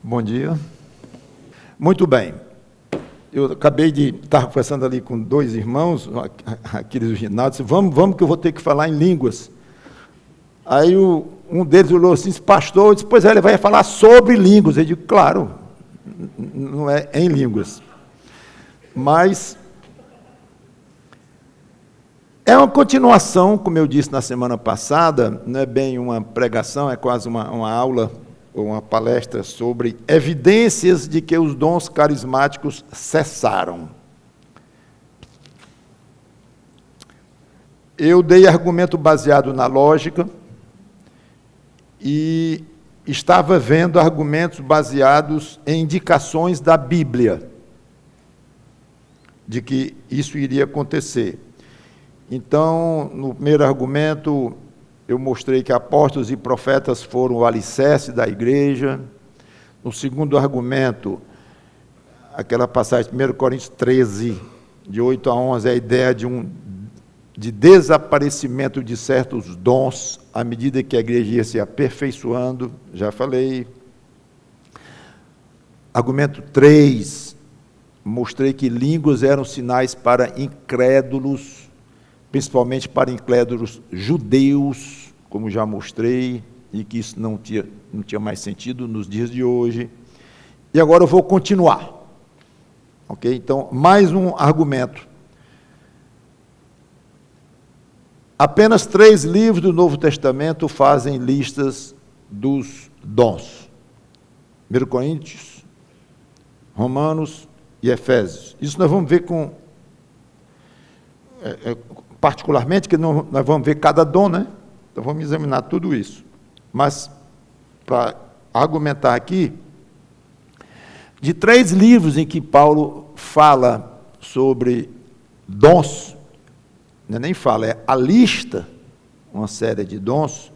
Bom dia. Muito bem. Eu acabei de estar conversando ali com dois irmãos, aqueles do ginásio, disse, vamos que eu vou ter que falar em línguas. Aí um deles olhou assim, pastor, eu disse, pois é, ele vai falar sobre línguas. Eu digo, claro, não é em línguas. Mas é uma continuação, como eu disse na semana passada, não é bem uma pregação, é quase uma aula ou uma palestra sobre evidências de que os dons carismáticos cessaram. Eu dei argumento baseado na lógica e estava vendo argumentos baseados em indicações da Bíblia de que isso iria acontecer. Então, no primeiro argumento, eu mostrei que apóstolos e profetas foram o alicerce da igreja. No segundo argumento, aquela passagem de 1 Coríntios 13, de 8 a 11, é a ideia de desaparecimento de certos dons à medida que a igreja ia se aperfeiçoando, já falei. Argumento 3, mostrei que línguas eram sinais para incrédulos, principalmente para incrédulos judeus, como já mostrei, e que isso não tinha mais sentido nos dias de hoje. E agora eu vou continuar. Ok? Então, mais um argumento. Apenas 3 livros do Novo Testamento fazem listas dos dons. 1 Coríntios, Romanos e Efésios. Isso nós vamos ver particularmente, que nós vamos ver cada dom, né? Então vamos examinar tudo isso. Mas, para argumentar aqui, de 3 livros em que Paulo fala sobre dons, não é nem fala, é a lista, uma série de dons,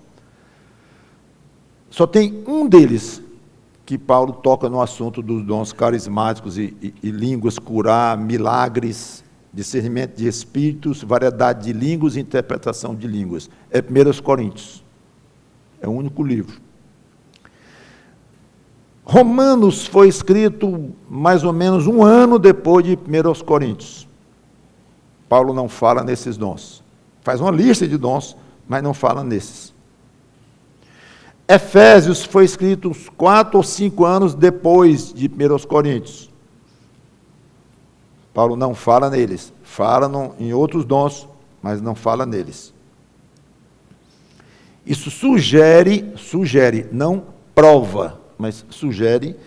só tem um deles que Paulo toca no assunto dos dons carismáticos e línguas, curar, milagres, discernimento de espíritos, variedade de línguas e interpretação de línguas. É 1 Coríntios. É o único livro. Romanos foi escrito mais ou menos 1 ano depois de 1 Coríntios. Paulo não fala nesses dons. Faz uma lista de dons, mas não fala nesses. Efésios foi escrito uns 4 ou 5 anos depois de 1 Coríntios. Paulo não fala neles, fala em outros dons, mas não fala neles. Isso sugere, não prova, mas sugere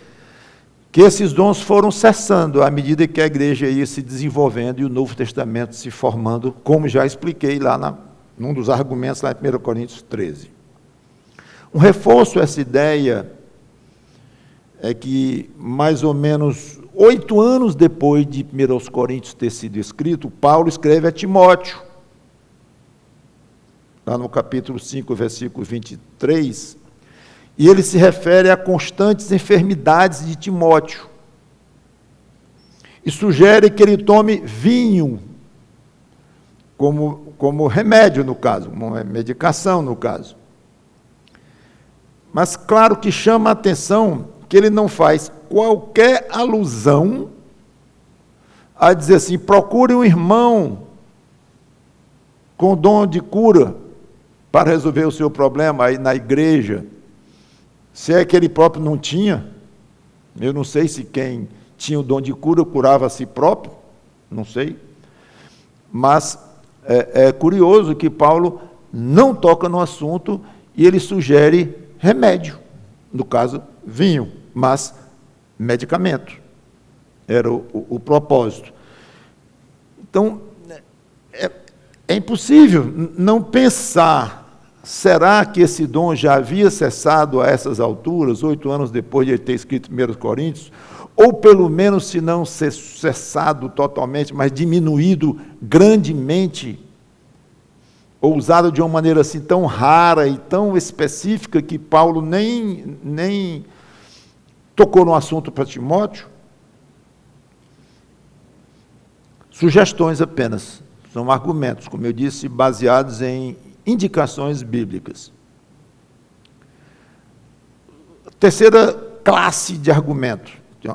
que esses dons foram cessando à medida que a igreja ia se desenvolvendo e o Novo Testamento se formando, como já expliquei lá num dos argumentos lá em 1 Coríntios 13. Um reforço a essa ideia é que mais ou menos 8 anos depois de 1 Coríntios ter sido escrito, Paulo escreve a Timóteo, lá no capítulo 5, versículo 23, e ele se refere a constantes enfermidades de Timóteo, e sugere que ele tome vinho, como remédio no caso, como medicação no caso. Mas claro que chama a atenção que ele não faz qualquer alusão a dizer assim, procure um irmão com dom de cura para resolver o seu problema aí na igreja, se é que ele próprio não tinha. Eu não sei se quem tinha o dom de cura curava a si próprio, não sei, mas é curioso que Paulo não toca no assunto e ele sugere remédio, no caso vinho, mas medicamento, era o propósito. Então, é impossível não pensar, será que esse dom já havia cessado a essas alturas, 8 anos depois de ele ter escrito 1 Coríntios, ou pelo menos, se não cessado totalmente, mas diminuído grandemente, ou usado de uma maneira assim tão rara e tão específica que Paulo nem tocou no assunto para Timóteo? Sugestões apenas, são argumentos, como eu disse, baseados em indicações bíblicas. Terceira classe de argumentos.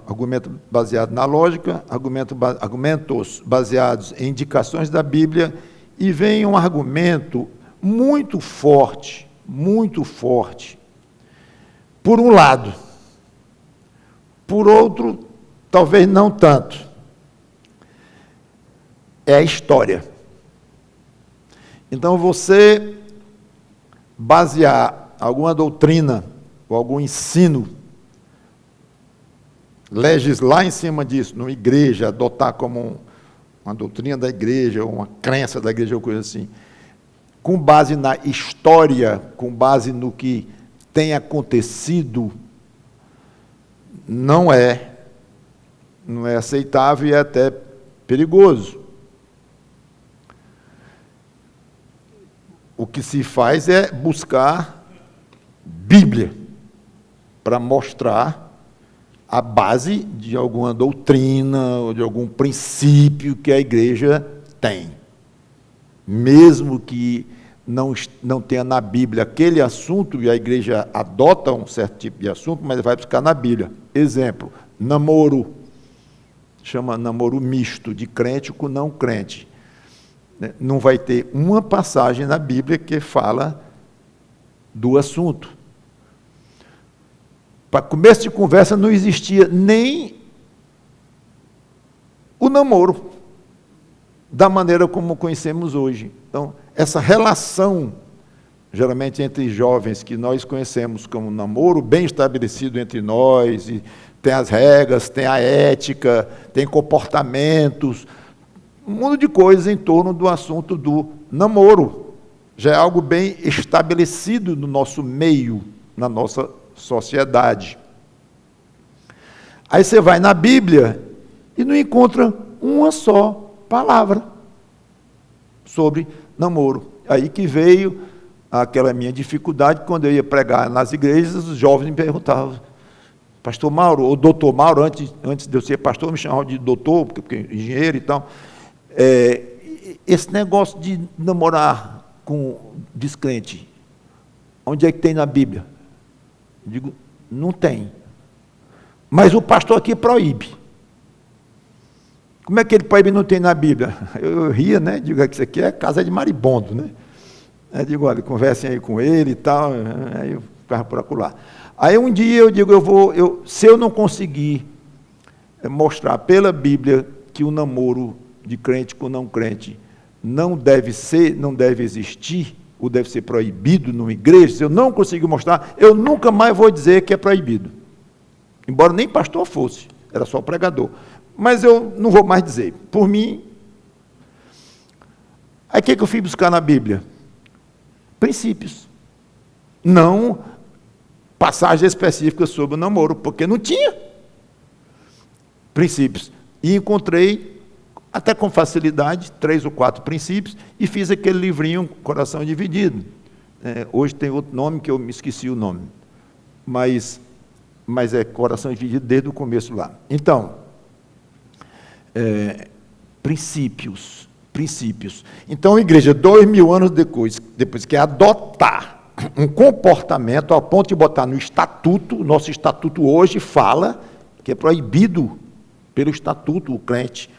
Argumento baseado na lógica, argumentos baseados em indicações da Bíblia, e vem um argumento muito forte, por um lado. Por outro, talvez não tanto. É a história. Então, você basear alguma doutrina ou algum ensino, legislar em cima disso, numa igreja, adotar como uma doutrina da igreja, ou uma crença da igreja, ou coisa assim, com base na história, com base no que tem acontecido, não é aceitável e é até perigoso. O que se faz é buscar Bíblia para mostrar a base de alguma doutrina ou de algum princípio que a igreja tem. Mesmo que não tenha na Bíblia aquele assunto, e a igreja adota um certo tipo de assunto, mas vai buscar na Bíblia. Exemplo, namoro. Chama namoro misto, de crente com não crente. Não vai ter uma passagem na Bíblia que fala do assunto. Para começo de conversa, não existia nem o namoro, da maneira como conhecemos hoje. Então, essa relação, geralmente entre jovens, que nós conhecemos como namoro, bem estabelecido entre nós, e tem as regras, tem a ética, tem comportamentos, um mundo de coisas em torno do assunto do namoro. Já é algo bem estabelecido no nosso meio, na nossa sociedade. Aí você vai na Bíblia e não encontra uma só palavra sobre namoro. Aí que veio aquela minha dificuldade, quando eu ia pregar nas igrejas, os jovens me perguntavam, pastor Mauro, ou doutor Mauro, antes de eu ser pastor, me chamavam de doutor, porque engenheiro e tal. Esse negócio de namorar com descrente, onde é que tem na Bíblia? Eu digo, não tem. Mas o pastor aqui proíbe. Como é que ele proíbe e não tem na Bíblia? Eu ria, né? Digo que isso aqui é casa de maribondo, né? Eu digo, olha, conversem aí com ele e tal. Aí eu ficava por acolá. Aí um dia eu digo, se eu não conseguir mostrar pela Bíblia que o namoro de crente com não crente não deve existir, ou deve ser proibido numa igreja, se eu não conseguir mostrar, eu nunca mais vou dizer que é proibido. Embora nem pastor fosse, era só pregador. Mas eu não vou mais dizer. Por mim, aí o que eu fui buscar na Bíblia? Princípios. Não passagens específicas sobre o namoro, porque não tinha. Princípios. E encontrei, até com facilidade, 3 ou 4 princípios, e fiz aquele livrinho, Coração Dividido. Hoje tem outro nome, que eu me esqueci o nome. Mas é Coração Dividido desde o começo lá. Então, princípios. Então, a igreja, 2000 anos depois quer adotar um comportamento ao ponto de botar no estatuto, o nosso estatuto hoje fala que é proibido pelo estatuto o crente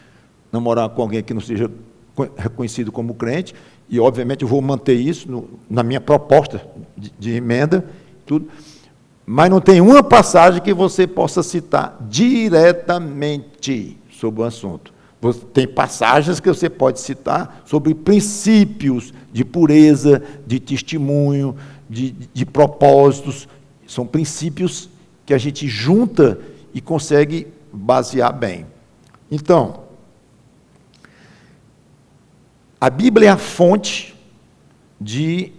namorar com alguém que não seja reconhecido como crente, e obviamente eu vou manter isso na minha proposta de emenda, tudo, mas não tem uma passagem que você possa citar diretamente sobre o assunto. Tem passagens que você pode citar sobre princípios de pureza, de testemunho, de propósitos. São princípios que a gente junta e consegue basear bem. Então, a Bíblia é a fonte de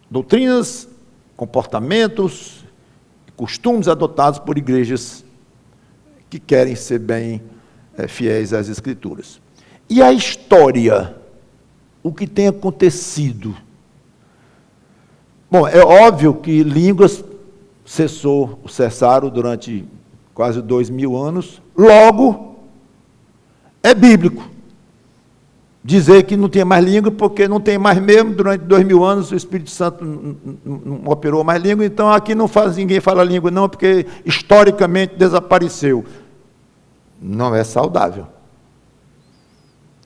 doutrinas, comportamentos, costumes adotados por igrejas que querem ser bem fiéis às Escrituras. E a história, o que tem acontecido? Bom, é óbvio que línguas cessaram durante quase 2000 anos, logo é bíblico. dizer que não tem mais língua, porque não tem mais mesmo, durante 2000 anos o Espírito Santo não operou mais língua, então aqui ninguém fala língua não, porque historicamente desapareceu. Não é saudável.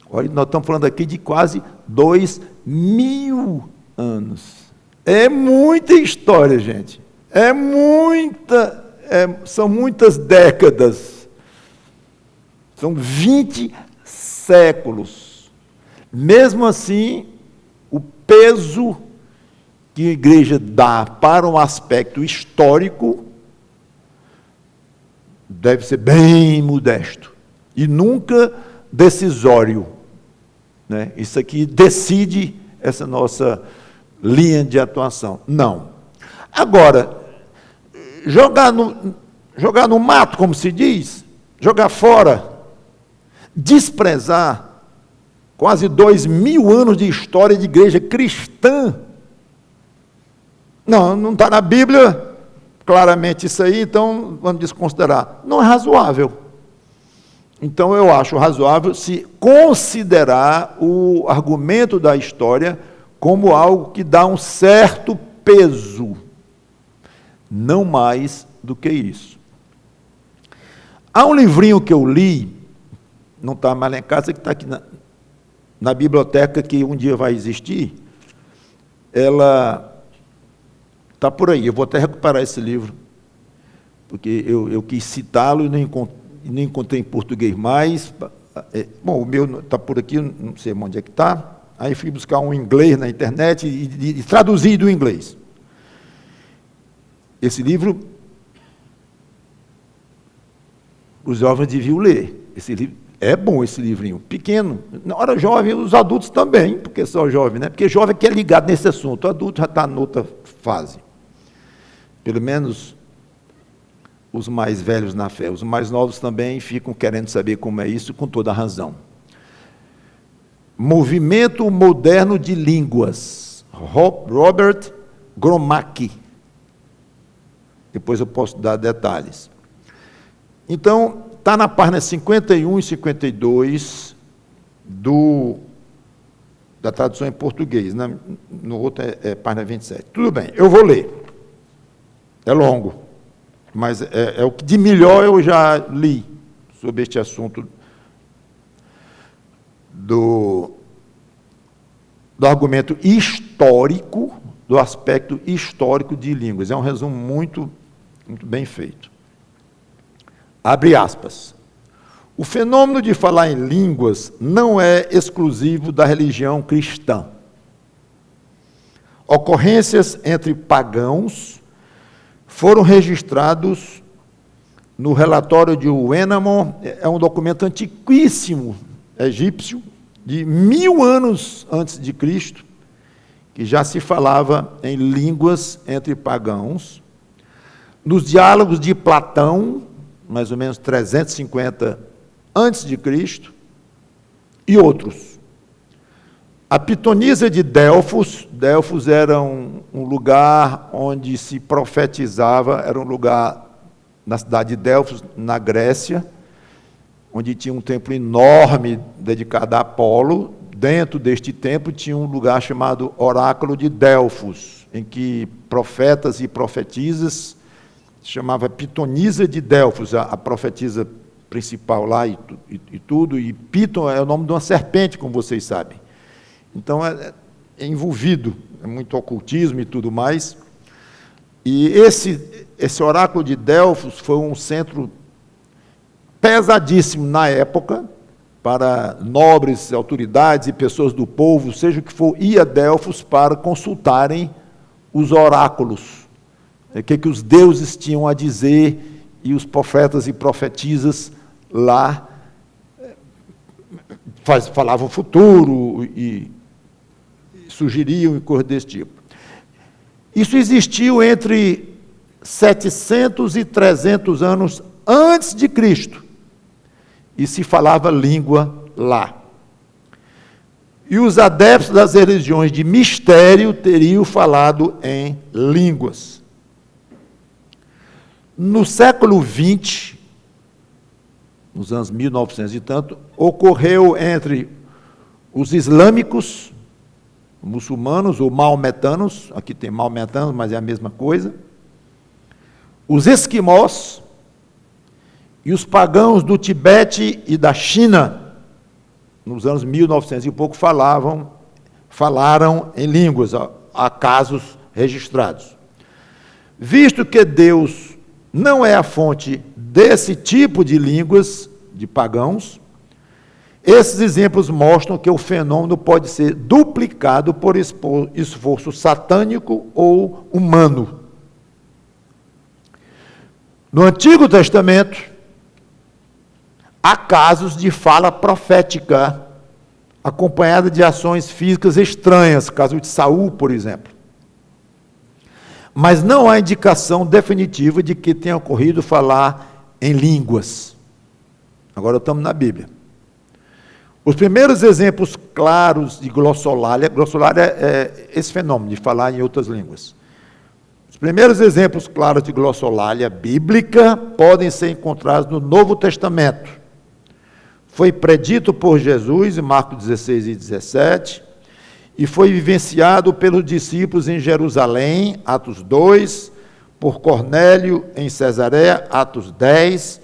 Olha, nós estamos falando aqui de quase 2000 anos. É muita história, gente. São muitas décadas. São 20 séculos. Mesmo assim, o peso que a igreja dá para um aspecto histórico deve ser bem modesto e nunca decisório, né? Isso aqui decide essa nossa linha de atuação. Não. Agora, jogar no mato, como se diz, jogar fora, desprezar quase 2000 anos de história de igreja cristã. Não está na Bíblia, claramente isso aí, então vamos desconsiderar. Não é razoável. Então eu acho razoável se considerar o argumento da história como algo que dá um certo peso. Não mais do que isso. Há um livrinho que eu li, não está mais lá em casa, que está aqui na biblioteca, que um dia vai existir. Ela está por aí, eu vou até recuperar esse livro, porque eu quis citá-lo e não encontrei em português mais. Bom, o meu está por aqui, não sei onde é que está. Aí fui buscar um inglês na internet e traduzi do inglês. Esse livro, os jovens deviam ler. Esse livro, é bom esse livrinho, pequeno. Na hora jovem, os adultos também, porque só jovem, né? Porque jovem que é ligado nesse assunto, o adulto já está em outra fase. Pelo menos os mais velhos na fé. Os mais novos também ficam querendo saber como é isso, com toda a razão. Movimento Moderno de Línguas, Robert Gromacki. Depois eu posso dar detalhes. Então, está na página 51 e 52 da tradução em português, né? No outro é página 27. Tudo bem, eu vou ler. É longo, mas é o que de melhor eu já li sobre este assunto do argumento histórico, do aspecto histórico de línguas. É um resumo muito bem feito. Abre aspas. O fenômeno de falar em línguas não é exclusivo da religião cristã. Ocorrências entre pagãos foram registrados no relatório de Wenamon, é um documento antiquíssimo, egípcio, de 1000 anos antes de Cristo, que já se falava em línguas entre pagãos. Nos diálogos de Platão, mais ou menos 350 antes de Cristo, e outros. A pitonisa de Delfos era um lugar onde se profetizava, era um lugar na cidade de Delfos, na Grécia, onde tinha um templo enorme dedicado a Apolo. Dentro deste templo tinha um lugar chamado Oráculo de Delfos, em que profetas e profetisas, se chamava Pitonisa de Delfos, a profetisa principal lá e tudo, e Piton é o nome de uma serpente, como vocês sabem. Então, é envolvido, é muito ocultismo e tudo mais. E esse oráculo de Delfos foi um centro pesadíssimo na época, para nobres, autoridades e pessoas do povo, seja o que for, ia a Delfos para consultarem os oráculos, o que os deuses tinham a dizer, e os profetas e profetisas lá falavam o futuro e sugeriam e coisas desse tipo. Isso existiu entre 700 e 300 anos antes de Cristo, e se falava língua lá. E os adeptos das religiões de mistério teriam falado em línguas. No século XX, nos anos 1900 e tanto, ocorreu entre os islâmicos, muçulmanos ou maometanos, aqui tem maometanos, mas é a mesma coisa, os esquimós e os pagãos do Tibete e da China, nos anos 1900 e pouco, falaram em línguas, há casos registrados. Visto que Deus não é a fonte desse tipo de línguas de pagãos, esses exemplos mostram que o fenômeno pode ser duplicado por esforço satânico ou humano. No Antigo Testamento, há casos de fala profética, acompanhada de ações físicas estranhas, caso de Saul, por exemplo. Mas não há indicação definitiva de que tenha ocorrido falar em línguas. Agora estamos na Bíblia. Os primeiros exemplos claros de glossolalia é esse fenômeno de falar em outras línguas. Os primeiros exemplos claros de glossolalia bíblica podem ser encontrados no Novo Testamento. Foi predito por Jesus em Marcos 16 e 17, e foi vivenciado pelos discípulos em Jerusalém, Atos 2, por Cornélio em Cesareia, Atos 10,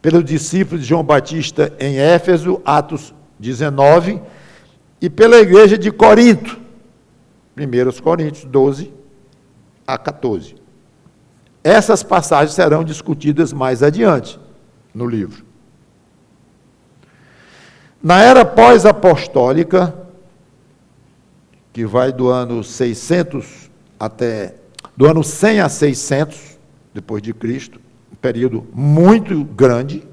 pelos discípulos de João Batista em Éfeso, Atos 19, e pela igreja de Corinto, 1 Coríntios 12 a 14. Essas passagens serão discutidas mais adiante no livro. Na era pós-apostólica, que vai do ano 600 do ano 100 a 600 depois de Cristo, um período muito grande,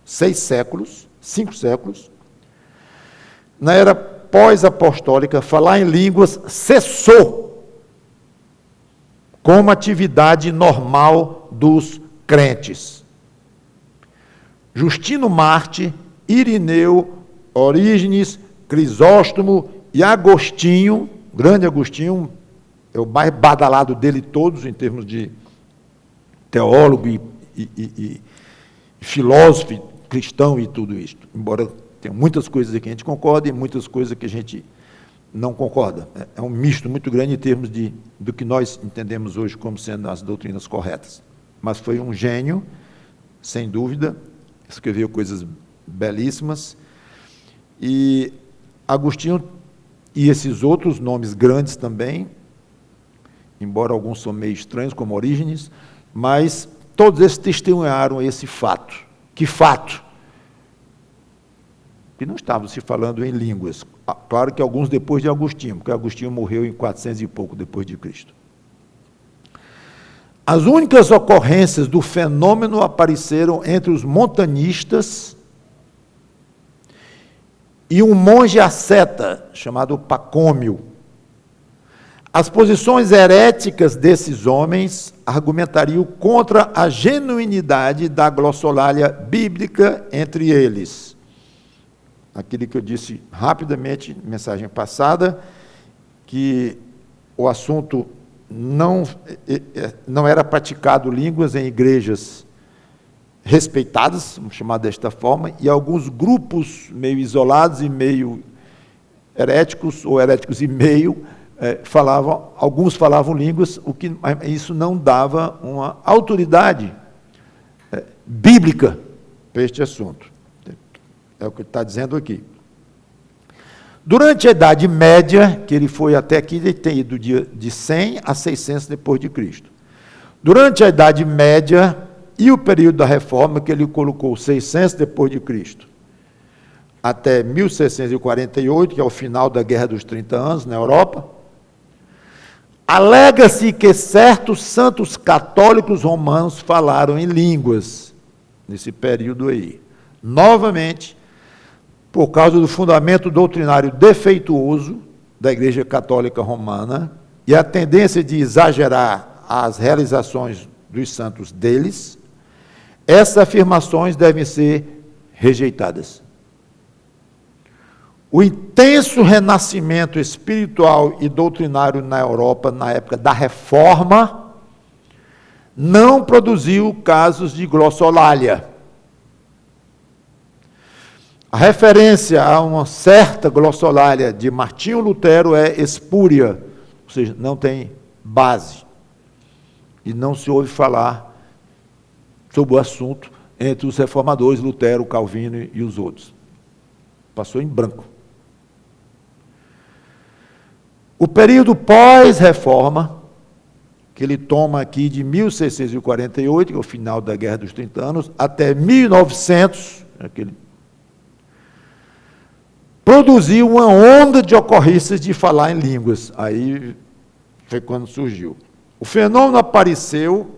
5 séculos. Na era pós-apostólica, falar em línguas cessou como atividade normal dos crentes. Justino Marte, Irineu, Orígenes, Crisóstomo e Agostinho, grande Agostinho, é o mais badalado dele todos, em termos de teólogo e filósofo, cristão e tudo isso. Embora tenha muitas coisas que a gente concorda e muitas coisas que a gente não concorda. É um misto muito grande em termos do que nós entendemos hoje como sendo as doutrinas corretas. Mas foi um gênio, sem dúvida, escreveu coisas belíssimas, e Agostinho e esses outros nomes grandes também, embora alguns são meio estranhos, como Orígenes, mas todos esses testemunharam esse fato. Que fato? Que não estavam se falando em línguas. Claro que alguns depois de Agostinho, porque Agostinho morreu em 400 e pouco depois de Cristo. As únicas ocorrências do fenômeno apareceram entre os montanistas e um monge asceta, chamado Pacômio. As posições heréticas desses homens argumentariam contra a genuinidade da glossolalia bíblica entre eles. Aquilo que eu disse rapidamente na mensagem passada, que o assunto não era praticado línguas em igrejas respeitadas, vamos chamar desta forma, e alguns grupos meio isolados e meio heréticos, ou heréticos e meio, alguns falavam línguas, isso não dava uma autoridade bíblica para este assunto. É o que ele está dizendo aqui. Durante a Idade Média, que ele foi até aqui, ele tem ido de 100 a 600 depois de Cristo. Durante a Idade Média e o período da Reforma, que ele colocou 600 depois de Cristo, até 1648, que é o final da Guerra dos 30 Anos na Europa, alega-se que certos santos católicos romanos falaram em línguas nesse período aí. Novamente, por causa do fundamento doutrinário defeituoso da Igreja Católica Romana e a tendência de exagerar as realizações dos santos deles, essas afirmações devem ser rejeitadas. O intenso renascimento espiritual e doutrinário na Europa, na época da Reforma, não produziu casos de glossolalia. A referência a uma certa glossolalia de Martinho Lutero é espúria, ou seja, não tem base. E não se ouve falar sobre o assunto entre os reformadores, Lutero, Calvino e os outros. Passou em branco. O período pós-reforma, que ele toma aqui de 1648, que é o final da Guerra dos 30 Anos, até 1900, produziu uma onda de ocorrências de falar em línguas. Aí foi quando surgiu. O fenômeno apareceu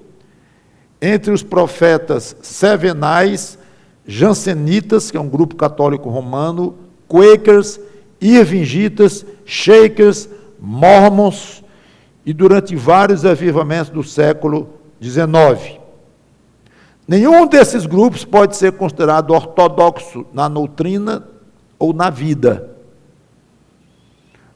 entre os profetas sevenais, jansenitas, que é um grupo católico romano, quakers, irvingitas, shakers, mormons, e durante vários avivamentos do século XIX. Nenhum desses grupos pode ser considerado ortodoxo na doutrina ou na vida.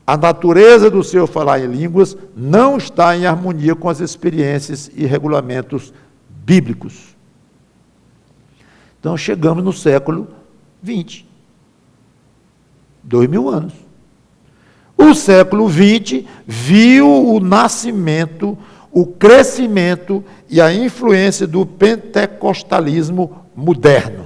A natureza do seu falar em línguas não está em harmonia com as experiências e regulamentos bíblicos. Então, chegamos no século XX. 2000 anos. O século XX viu o nascimento, o crescimento e a influência do pentecostalismo moderno.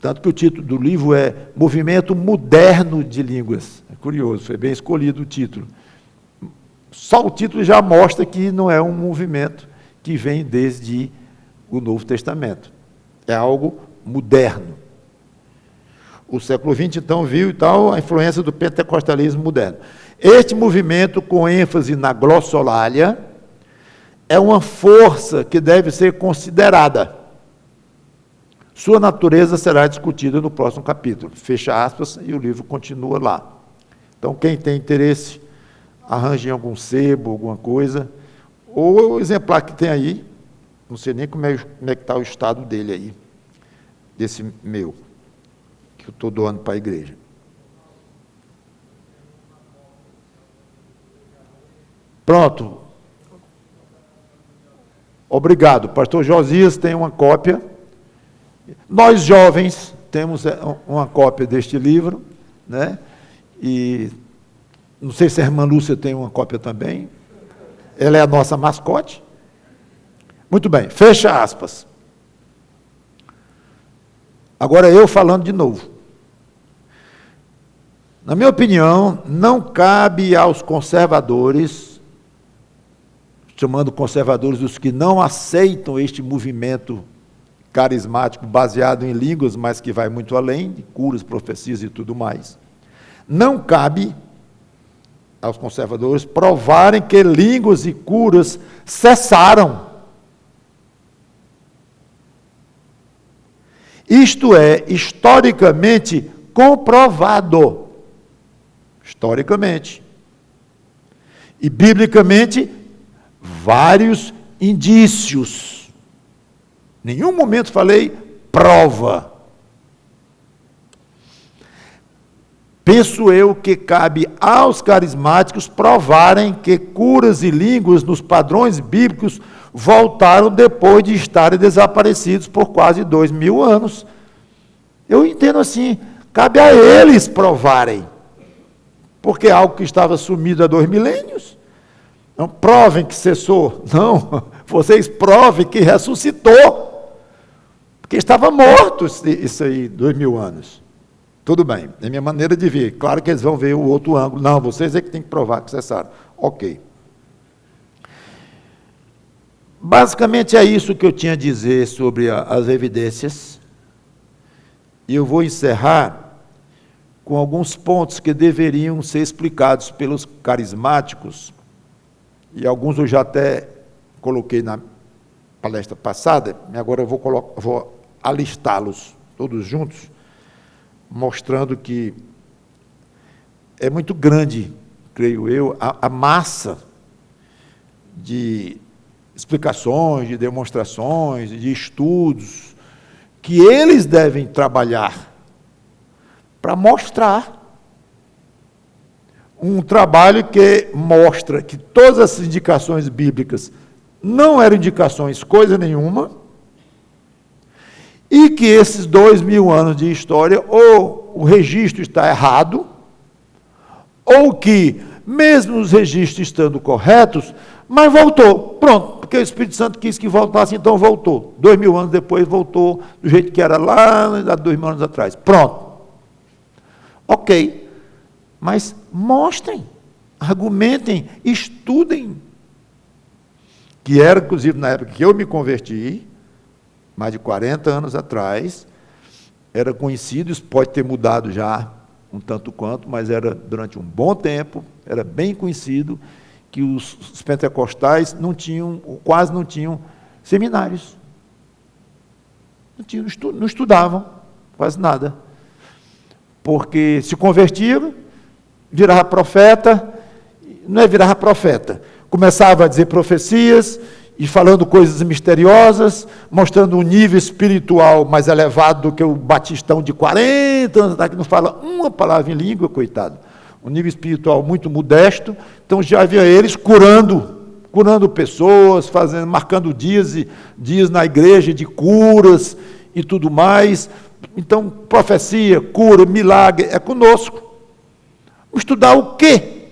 Tanto que o título do livro é Movimento Moderno de Línguas. É curioso, foi bem escolhido o título. Só o título já mostra que não é um movimento que vem desde o Novo Testamento. É algo moderno. O século XX, então, viu a influência do pentecostalismo moderno. Este movimento, com ênfase na glossolalia, é uma força que deve ser considerada. Sua natureza será discutida no próximo capítulo. Fecha aspas, e o livro continua lá. Então, quem tem interesse, arranje em algum sebo, alguma coisa, ou o exemplar que tem aí, não sei nem como é que está o estado dele aí, desse meu, que eu estou doando para a igreja. Pronto. Obrigado. Pastor Josias tem uma cópia. Nós jovens temos uma cópia deste livro, né? E não sei se a irmã Lúcia tem uma cópia também. Ela é a nossa mascote. Muito bem, fecha aspas. Agora eu falando de novo. Na minha opinião, não cabe aos conservadores, chamando conservadores os que não aceitam este movimento carismático baseado em línguas, mas que vai muito além, de curas, profecias e tudo mais. Não cabe aos conservadores provarem que línguas e curas cessaram. Isto é historicamente comprovado. Historicamente. E biblicamente, vários indícios. Nenhum momento falei prova. Penso eu que cabe aos carismáticos provarem que curas e línguas nos padrões bíblicos voltaram depois de estarem desaparecidos por quase 2000 anos. Eu entendo assim, cabe a eles provarem, porque é algo que estava sumido há 2 milênios. Não provem que cessou, não, vocês provem que ressuscitou, porque estava morto isso aí, 2000 anos. Tudo bem, é minha maneira de ver. Claro que eles vão ver o outro ângulo. Não, vocês é que tem que provar que cessaram. Ok. Basicamente é isso que eu tinha a dizer sobre as evidências. E eu vou encerrar com alguns pontos que deveriam ser explicados pelos carismáticos, e alguns eu já até coloquei na palestra passada, e agora eu vou alistá-los todos juntos, mostrando que é muito grande, creio eu, a massa de explicações, de demonstrações, de estudos, que eles devem trabalhar para mostrar um trabalho que mostra que todas as indicações bíblicas não eram indicações coisa nenhuma, e que esses 2000 anos de história, ou o registro está errado, ou que, mesmo os registros estando corretos, mas voltou, pronto, porque o Espírito Santo quis que voltasse, então voltou. 2000 anos depois voltou, do jeito que era lá, há 2000 anos atrás. Pronto. Ok. Mas mostrem, argumentem, estudem. Que era, inclusive, na época que eu me converti, mais de 40 anos atrás, era conhecido, isso pode ter mudado já, um tanto quanto, mas era durante um bom tempo, era bem conhecido, que os pentecostais quase não tinham seminários. Não estudavam, quase nada. Porque se convertiam, virava profeta, não é virava profeta, começava a dizer profecias, e falando coisas misteriosas, mostrando um nível espiritual mais elevado do que o batistão de 40 anos, que não fala uma palavra em língua, coitado. Um nível espiritual muito modesto. Então já havia eles curando pessoas, marcando dias na igreja de curas e tudo mais. Então, profecia, cura, milagre, é conosco. Estudar o quê?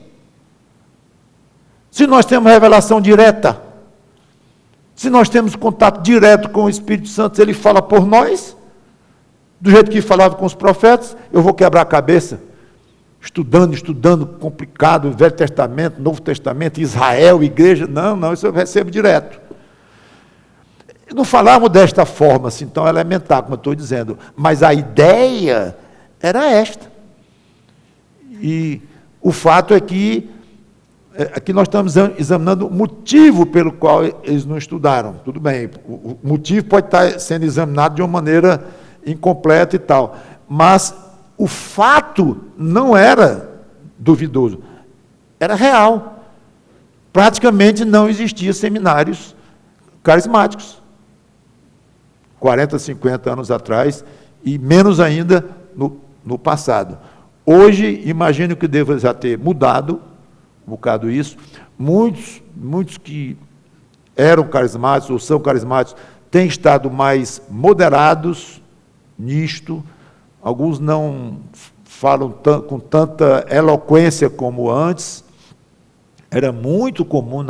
Se nós temos revelação direta, se nós temos contato direto com o Espírito Santo, ele fala por nós, do jeito que falava com os profetas, eu vou quebrar a cabeça, estudando, complicado, Velho Testamento, Novo Testamento, Israel, igreja, não, isso eu recebo direto. Não falamos desta forma, assim, tão elementar, como eu estou dizendo, mas a ideia era esta. E o fato é que aqui nós estamos examinando o motivo pelo qual eles não estudaram. Tudo bem, o motivo pode estar sendo examinado de uma maneira incompleta e tal, mas o fato não era duvidoso, era real. Praticamente não existia seminários carismáticos. 40, 50 anos atrás, e menos ainda no passado. Hoje, imagino que deva já ter mudado um bocado isso. Muitos que eram carismáticos ou são carismáticos têm estado mais moderados nisto. Alguns não falam com tanta eloquência como antes. Era muito comum,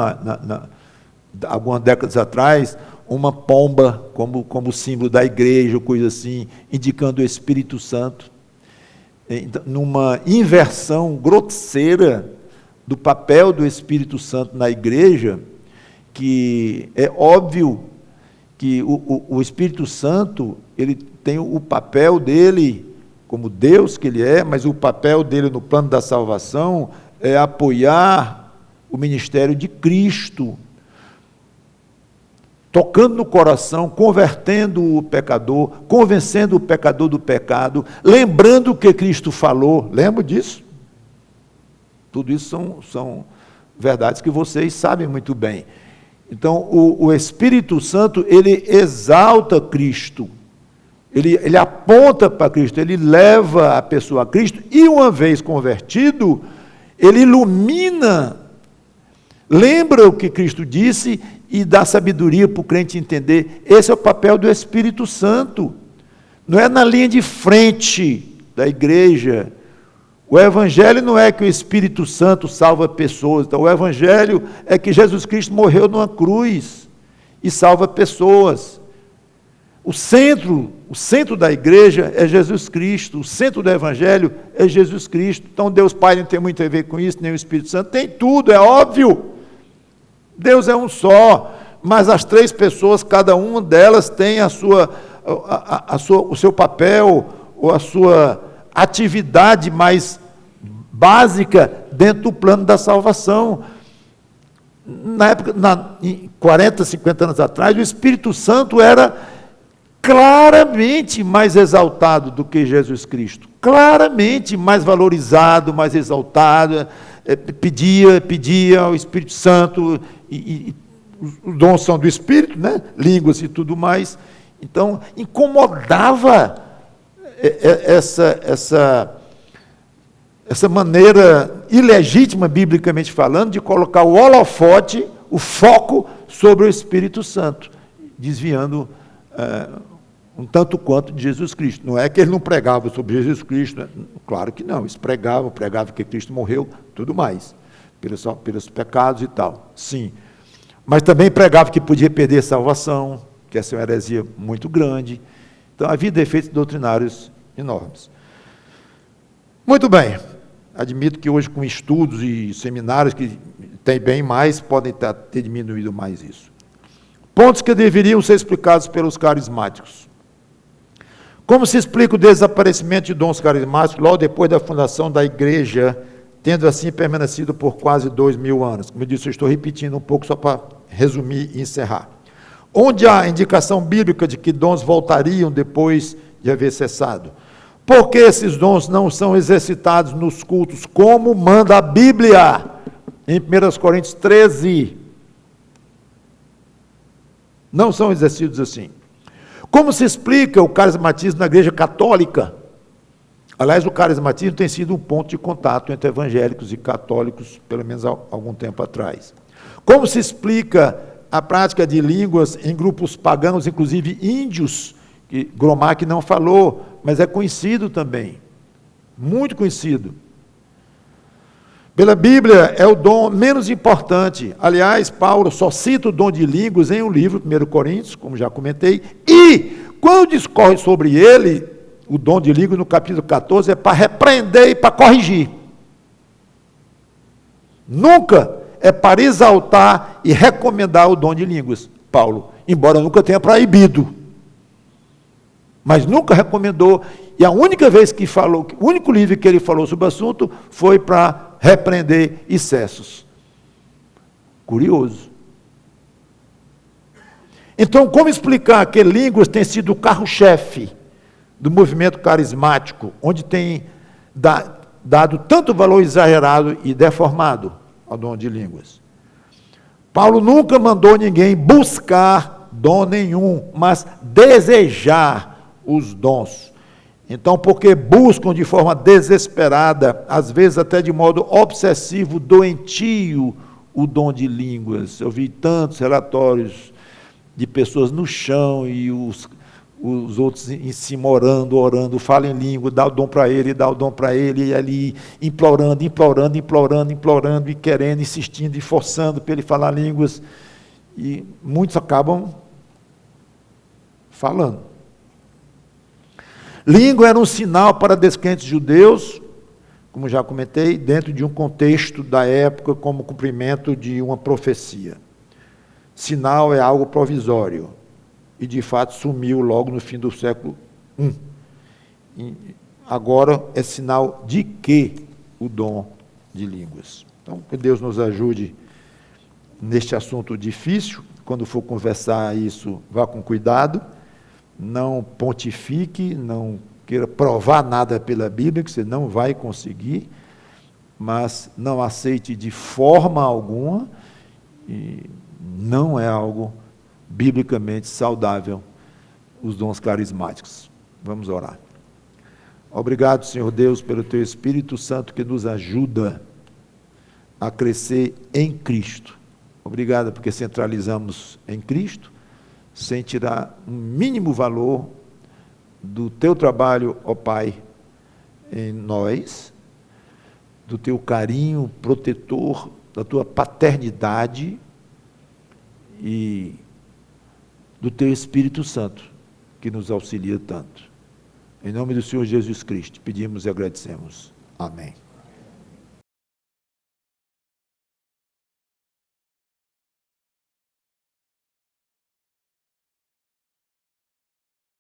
algumas décadas atrás, uma pomba como símbolo da igreja, coisa assim, indicando o Espírito Santo. Numa inversão grosseira do papel do Espírito Santo na igreja, que é óbvio que o Espírito Santo, ele tem o papel dele, como Deus que ele é, mas o papel dele no plano da salvação é apoiar o ministério de Cristo, tocando no coração, convertendo o pecador, convencendo o pecador do pecado, lembrando o que Cristo falou. Lembra disso? Tudo isso são verdades que vocês sabem muito bem. Então, o Espírito Santo, ele exalta Cristo, ele aponta para Cristo, ele leva a pessoa a Cristo, e uma vez convertido, ele ilumina, lembra o que Cristo disse e dá sabedoria para o crente entender. Esse é o papel do Espírito Santo. Não é na linha de frente da igreja. O Evangelho não é que o Espírito Santo salva pessoas. Então, o Evangelho é que Jesus Cristo morreu numa cruz e salva pessoas. O centro da igreja é Jesus Cristo. O centro do Evangelho é Jesus Cristo. Então, Deus Pai não tem muito a ver com isso, nem o Espírito Santo. Tem tudo, é óbvio. Deus é um só, mas as três pessoas, cada uma delas tem o seu papel, ou a sua atividade mais básica dentro do plano da salvação. Na época, 40, 50 anos atrás, o Espírito Santo era claramente mais exaltado do que Jesus Cristo, claramente mais valorizado, mais exaltado, pedia ao Espírito Santo, e os dons são do Espírito, né? Línguas e tudo mais. Então, incomodava essa maneira ilegítima, biblicamente falando, de colocar o holofote, o foco, sobre o Espírito Santo, desviando um tanto quanto de Jesus Cristo. Não é que ele não pregava sobre Jesus Cristo, né? Claro que não, eles pregavam que Cristo morreu, tudo mais, pelos pecados e tal, sim. Mas também pregava que podia perder a salvação, que essa é uma heresia muito grande. Então havia defeitos doutrinários enormes. Muito bem, admito que hoje com estudos e seminários que tem bem mais, podem ter diminuído mais isso. Pontos que deveriam ser explicados pelos carismáticos. Como se explica o desaparecimento de dons carismáticos logo depois da fundação da igreja, tendo assim permanecido por quase 2000 anos? Como eu disse, eu estou repetindo um pouco só para resumir e encerrar. Onde há indicação bíblica de que dons voltariam depois de haver cessado? Por que esses dons não são exercitados nos cultos, como manda a Bíblia? Em 1 Coríntios 13. Não são exercidos assim. Como se explica o carismatismo na igreja católica? Aliás, o carismatismo tem sido um ponto de contato entre evangélicos e católicos, pelo menos há algum tempo atrás. Como se explica a prática de línguas em grupos pagãos, inclusive índios, que Gromac não falou, mas é conhecido também, muito conhecido. Pela Bíblia, é o dom menos importante. Aliás, Paulo só cita o dom de línguas em um livro, 1 Coríntios, como já comentei, e quando discorre sobre ele, o dom de línguas, no capítulo 14, é para repreender e para corrigir. Nunca é para exaltar e recomendar o dom de línguas, Paulo, embora nunca tenha proibido. Mas nunca recomendou, e a única vez que falou, o único livro que ele falou sobre o assunto foi para repreender excessos. Curioso. Então, como explicar que línguas tem sido o carro-chefe do movimento carismático, onde tem dado tanto valor exagerado e deformado ao dom de línguas? Paulo nunca mandou ninguém buscar dom nenhum, mas desejar os dons. Então, porque buscam de forma desesperada, às vezes até de modo obsessivo, doentio, o dom de línguas. Eu vi tantos relatórios de pessoas no chão e os outros em cima orando, fala em língua, dá o dom para ele, e ali implorando, e querendo, insistindo e forçando para ele falar línguas. E muitos acabam falando. Língua era um sinal para descrentes judeus, como já comentei, dentro de um contexto da época como cumprimento de uma profecia. Sinal é algo provisório, e de fato sumiu logo no fim do século I. E agora é sinal de que o dom de línguas? Então, que Deus nos ajude neste assunto difícil. Quando for conversar isso, vá com cuidado. Não pontifique, não queira provar nada pela Bíblia, que você não vai conseguir, mas não aceite de forma alguma, e não é algo biblicamente saudável, os dons carismáticos. Vamos orar. Obrigado, Senhor Deus, pelo Teu Espírito Santo que nos ajuda a crescer em Cristo. Obrigado porque centralizamos em Cristo, sem tirar um mínimo valor do Teu trabalho, ó Pai, em nós, do Teu carinho protetor, da Tua paternidade e do Teu Espírito Santo, que nos auxilia tanto. Em nome do Senhor Jesus Cristo, pedimos e agradecemos. Amém.